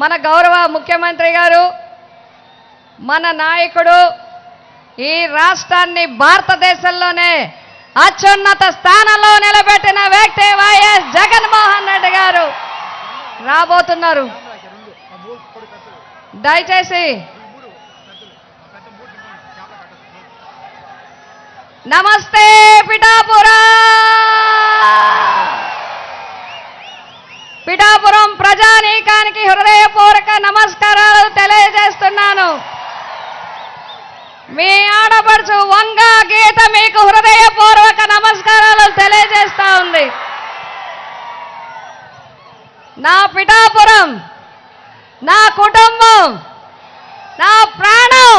మన గౌరవ ముఖ్యమంత్రి గారు, మన నాయకుడు, ఈ రాష్ట్రాన్ని భారతదేశంలోనే అత్యున్నత స్థానంలో నిలబెట్టిన వ్యక్తి వైఎస్ జగన్మోహన్ రెడ్డి గారు రాబోతున్నారు. దయచేసి నమస్తే పిఠాపురం ప్రజానీకానికి హృదయపూర్వక నమస్కారాలు తెలియజేస్తున్నాను. మీ ఆడపడుచు వంగా గీత మీకు హృదయపూర్వక నమస్కారాలు తెలియజేస్తా ఉంది. నా పిఠాపురం, నా కుటుంబం, నా ప్రాణం,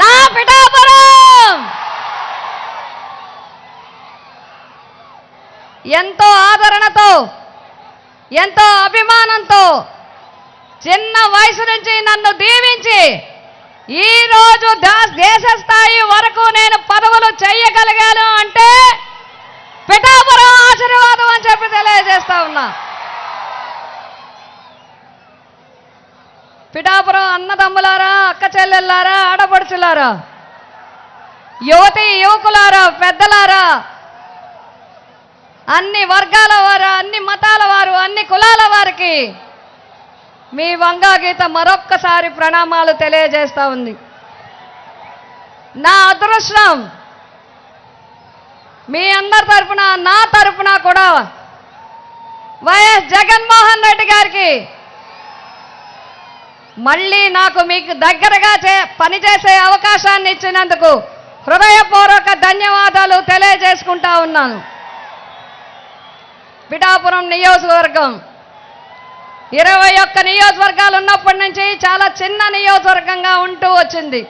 నా పిఠాపురం. ఎంతో ఆదరణతో, ఎంతో అభిమానంతో చిన్న వయసు నుంచి నన్ను దీవించి ఈరోజు దేశ స్థాయి వరకు నేను పదవులు చేయగలిగాను అంటే పిఠాపురం ఆశీర్వాదం అని చెప్పి తెలియజేస్తా ఉన్నా. పిఠాపురం అన్నదమ్ములారా, అక్క చెల్లెళ్ళారా, ఆడపడుచులారా, యువతి యువకులారా, పెద్దలారా, అన్ని వర్గాల వారు, అన్ని మతాల వారు, అన్ని కులాల వారికి మీ వంగా గీత మరొక్కసారి ప్రణామాలు తెలియజేస్తా ఉంది. నా అదృష్టం మీ అందరి తరఫున, నా తరఫున కూడా వైఎస్ జగన్మోహన్ రెడ్డి గారికి మళ్ళీ నాకు మీకు దగ్గరగా పనిచేసే అవకాశాన్ని ఇచ్చినందుకు హృదయపూర్వక ధన్యవాదాలు తెలియజేసుకుంటా ఉన్నాను. పిఠాపురం నియోజకవర్గం 21 నియోజకవర్గాలు ఉన్నప్పటి నుంచి చాలా చిన్న నియోజకవర్గంగా ఉంటూ వచ్చింది.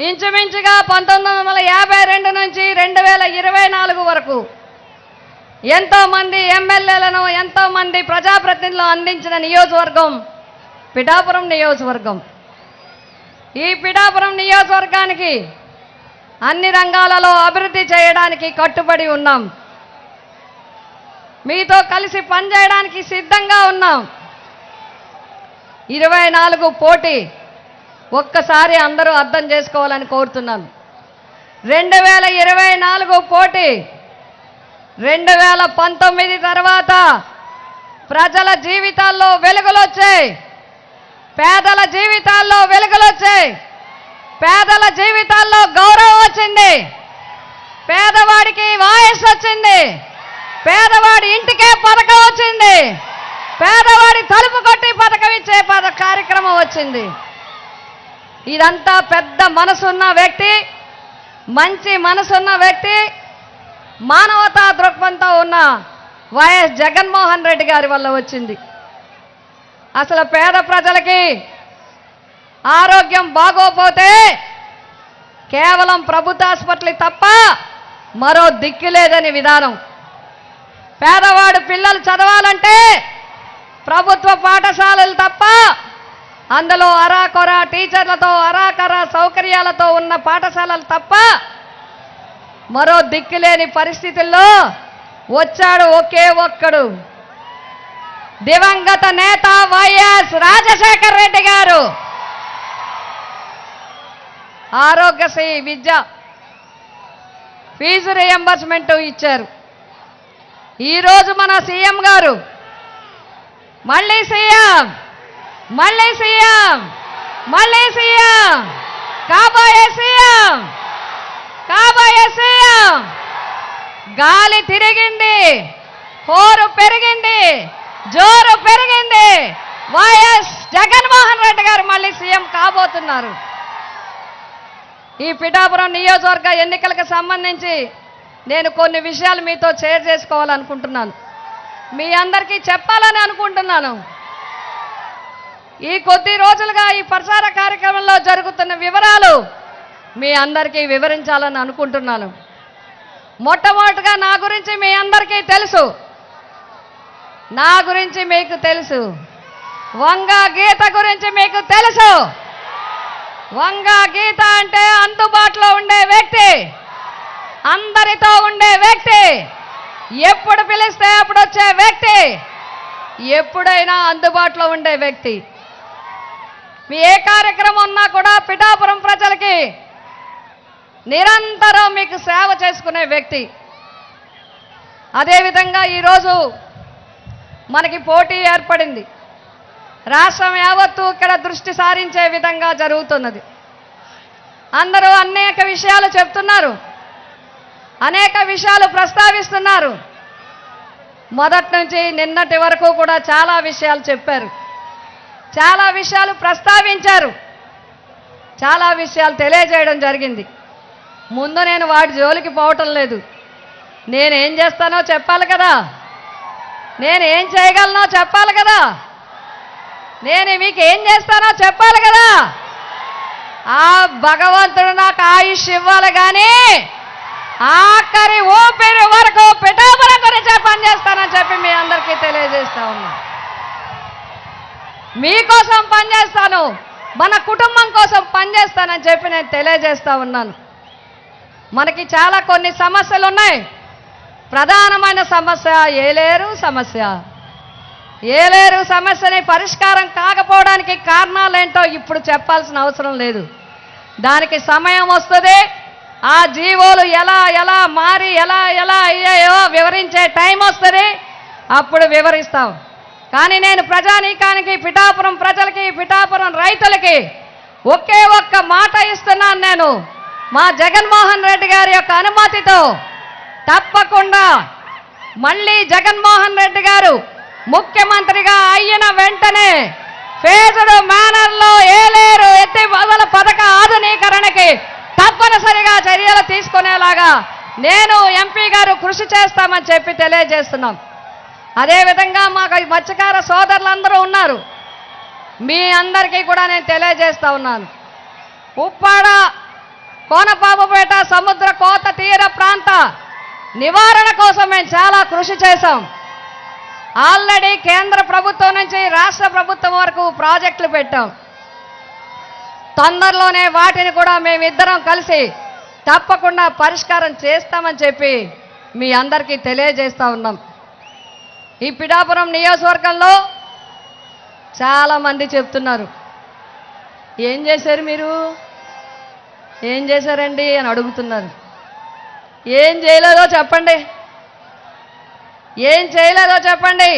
ఇంచుమించుగా 1952 నుంచి 2024 వరకు ఎంతోమంది ఎమ్మెల్యేలను, ఎంతోమంది ప్రజాప్రతినిధులు అందించిన నియోజకవర్గం పిఠాపురం నియోజకవర్గం. ఈ పిఠాపురం నియోజకవర్గానికి అన్ని రంగాలలో అభివృద్ధి చేయడానికి కట్టుబడి ఉన్నాం. మీతో కలిసి పనిచేయడానికి సిద్ధంగా ఉన్నాం. 24 పోటీ ఒక్కసారి అందరూ అర్థం చేసుకోవాలని కోరుతున్నాను. 2024 పోటీ 2019 తర్వాత ప్రజల జీవితాల్లో వెలుగులు వచ్చాయి, పేదల జీవితాల్లో వెలుగులు వచ్చాయి, పేదల జీవితాల్లో గౌరవం వచ్చింది, పేదవాడికి వాయిస్ వచ్చింది, పేదవాడి ఇంటికే పథకం వచ్చింది, పేదవాడి తలుపు కొట్టి పథకం ఇచ్చే కార్యక్రమం వచ్చింది. ఇదంతా పెద్ద మనసున్న వ్యక్తి, మంచి మనసున్న వ్యక్తి, మానవతా దృక్పథంతో ఉన్న వైఎస్ జగన్మోహన్ రెడ్డి గారి వల్ల వచ్చింది. అసలు పేద ప్రజలకి ఆరోగ్యం బాగోపోతే కేవలం ప్రభుత్వ ఆసుపత్రి తప్ప మరో దిక్కు లేదని విధానం. పేదవాడు పిల్లలు చదవాలంటే ప్రభుత్వ పాఠశాలలు తప్ప, అందులో అరాకొర టీచర్లతో, అరాకొర సౌకర్యాలతో ఉన్న పాఠశాలలు తప్ప మరో దిక్కులేని పరిస్థితుల్లో వచ్చాడు ఒకే ఒక్కడు, దివంగత నేత వైఎస్ రాజశేఖర రెడ్డి గారు. ఆరోగ్యశ్రీ, విద్య, ఫీజు రియంబర్స్మెంట్ ఇచ్చారు. ఈరోజు మన సీఎం గారు మళ్ళీ సీఎం, మళ్ళీ సీఎం, మళ్ళీ సీఎం, కాబోయే సీఎం, కాబోయే సీఎం. గాలి తిరిగింది, హోరు పెరిగింది, జోరు పెరిగింది. వైఎస్ జగన్మోహన్ రెడ్డి గారు మళ్ళీ సీఎం కాబోతున్నారు. ఈ పిఠాపురం నియోజకవర్గ ఎన్నికలకు సంబంధించి నేను కొన్ని విషయాలు మీతో షేర్ చేసుకోవాలనుకుంటున్నాను, మీ అందరికీ చెప్పాలని అనుకుంటున్నాను. ఈ కొద్ది రోజులుగా ఈ ప్రచార కార్యక్రమంలో జరుగుతున్న వివరాలు మీ అందరికీ వివరించాలని అనుకుంటున్నాను. మొట్టమొదటిగా నా గురించి మీ అందరికీ తెలుసు, నా గురించి మీకు తెలుసు, వంగా గీత గురించి మీకు తెలుసు. వంగా గీత అంటే అందుబాటులో ఉండే వ్యక్తి, అందరితో ఉండే వ్యక్తి, ఎప్పుడు పిలిస్తే అప్పుడు వచ్చే వ్యక్తి, ఎప్పుడైనా అందుబాటులో ఉండే వ్యక్తి. మీ ఏ కార్యక్రమం ఉన్నా కూడా పిఠాపురం ప్రజలకి నిరంతరం మీకు సేవ చేసుకునే వ్యక్తి. అదేవిధంగా ఈరోజు మనకి పోటీ ఏర్పడింది. రాష్ట్రం యావత్తు ఇక్కడ దృష్టి సారించే విధంగా జరుగుతున్నది. అందరూ అనేక విషయాలు చెప్తున్నారు, అనేక విషయాలు ప్రస్తావిస్తున్నారు. మొదటి నుంచి నిన్నటి వరకు కూడా చాలా విషయాలు చెప్పారు, చాలా విషయాలు ప్రస్తావించారు, చాలా విషయాలు తెలియజేయడం జరిగింది. ముందు నేను వాటి జోలికి పోవటం లేదు. నేనేం చేస్తానో చెప్పాలి కదా, నేనేం చేయగలనో చెప్పాలి కదా, నేను మీకు ఏం చేస్తానో చెప్పాలి కదా. ఆ భగవంతుడు నాకు ఆయుష్ ఇవ్వాలి కానీ ఆఖరి ఊపిరి వరకు పిఠాపురం గురించే పనిచేస్తానని చెప్పి మీ అందరికీ తెలియజేస్తా ఉన్నా. మీకోసం పనిచేస్తాను, మన కుటుంబం కోసం పనిచేస్తానని చెప్పి నేను తెలియజేస్తా ఉన్నాను. మనకి చాలా కొన్ని సమస్యలు ఉన్నాయి. ప్రధానమైన సమస్య ఏలేరు సమస్య. ఏలేరు సమస్యని పరిష్కారం కాకపోవడానికి కారణాలేంటో ఇప్పుడు చెప్పాల్సిన అవసరం లేదు. దానికి సమయం వస్తుంది. ఆ జీవోలు ఎలా ఎలా మారి ఎలా ఎలా అయ్యాయో వివరించే టైం వస్తుంది, అప్పుడు వివరిస్తాం. కానీ నేను ప్రజానీకానికి, పిఠాపురం ప్రజలకి, పిఠాపురం రైతులకి ఒకే ఒక్క మాట ఇస్తున్నాను. నేను మా జగన్మోహన్ రెడ్డి గారి యొక్క అనుమతితో తప్పకుండా మళ్ళీ జగన్మోహన్ రెడ్డి గారు ముఖ్యమంత్రిగా అయిన వెంటనే ఫేజ్డ్ మేనర్లో ఏలేరు ఎత్తి వదల పథక ఆధునీకరణకి తప్పనిసరిగా చర్యలు తీసుకునేలాగా నేను ఎంపీ గారు కృషి చేస్తామని చెప్పి తెలియజేస్తున్నాం. అదేవిధంగా మాకు మత్స్యకార సోదరులందరూ ఉన్నారు. మీ అందరికీ కూడా నేను తెలియజేస్తా ఉన్నాను. ఉప్పాడ, కోనపాపపేట సముద్ర కోత తీర ప్రాంత నివారణ కోసం మేము చాలా కృషి చేశాం. ఆల్రెడీ కేంద్ర ప్రభుత్వం నుంచి రాష్ట్ర ప్రభుత్వం వరకు ప్రాజెక్టులు పెట్టాం. తొందరలోనే వాటిని కూడా మేమిద్దరం కలిసి తప్పకుండా పరిష్కారం చేస్తామని చెప్పి మీ అందరికీ తెలియజేస్తా ఉన్నాం. ఈ పిఠాపురం నియోజకవర్గంలో చాలామంది చెప్తున్నారు, ఏం చేశారు మీరు, ఏం చేశారండి అని అడుగుతున్నారు. ఏం చేయలేదో చెప్పండి, ఏం చేయలేదో చెప్పండి.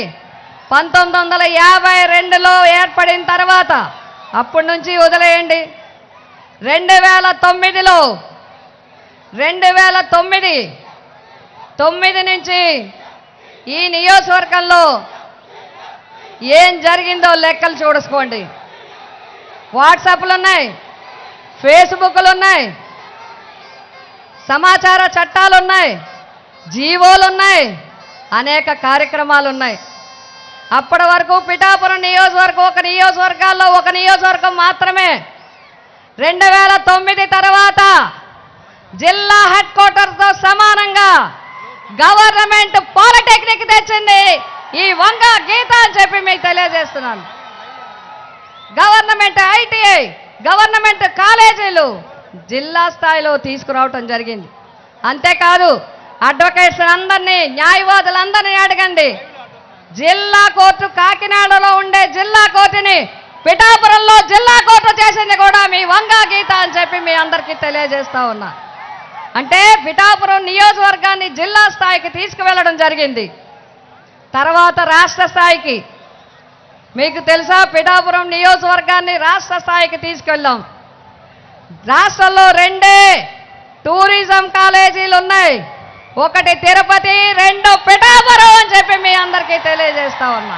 1952లో ఏర్పడిన తర్వాత అప్పటి నుంచి వదిలేయండి. 2009 నుంచి ఈ నియోజకవర్గంలో ఏం జరిగిందో లెక్కలు చూసుకోండి. వాట్సాప్లు ఉన్నాయి, ఫేస్బుక్లు ఉన్నాయి, సమాచార చట్టాలు ఉన్నాయి, జీవోలు ఉన్నాయి, అనేక కార్యక్రమాలు ఉన్నాయి. అప్పటి వరకు పిఠాపురం నియోజకవర్గం ఒక నియోజకవర్గాల్లో ఒక నియోజకవర్గం మాత్రమే. 2009 తర్వాత జిల్లా హెడ్ క్వార్టర్తో సమానంగా గవర్నమెంట్ పాలిటెక్నిక్ తెచ్చింది ఈ వంగ గీత అని చెప్పి మీకు తెలియజేస్తున్నాను. గవర్నమెంట్ ఐటీఐ, గవర్నమెంట్ కాలేజీలు జిల్లా స్థాయిలో తీసుకురావటం జరిగింది. అంతేకాదు అడ్వకేట్స్ అందరినీ, న్యాయవాదులందరినీ అడగండి. జిల్లా కోర్టు కాకినాడలో ఉండే జిల్లా కోర్టుని పిఠాపురంలో జిల్లా కోర్టు చేసింది కూడా మీ వంగా గీత అని చెప్పి మీ అందరికీ తెలియజేస్తా ఉన్నా. అంటే పిఠాపురం నియోజకవర్గాన్ని జిల్లా స్థాయికి తీసుకువెళ్ళడం జరిగింది. తర్వాత రాష్ట్ర స్థాయికి, మీకు తెలుసా, పిఠాపురం నియోజకవర్గాన్ని రాష్ట్ర స్థాయికి తీసుకెళ్ళాం. రాష్ట్రంలో 2 టూరిజం కాలేజీలు ఉన్నాయి. ఒకటి తిరుపతి, 2 పిఠాపురం అని చెప్పి మీ అందరికీ తెలియజేస్తా ఉన్నా.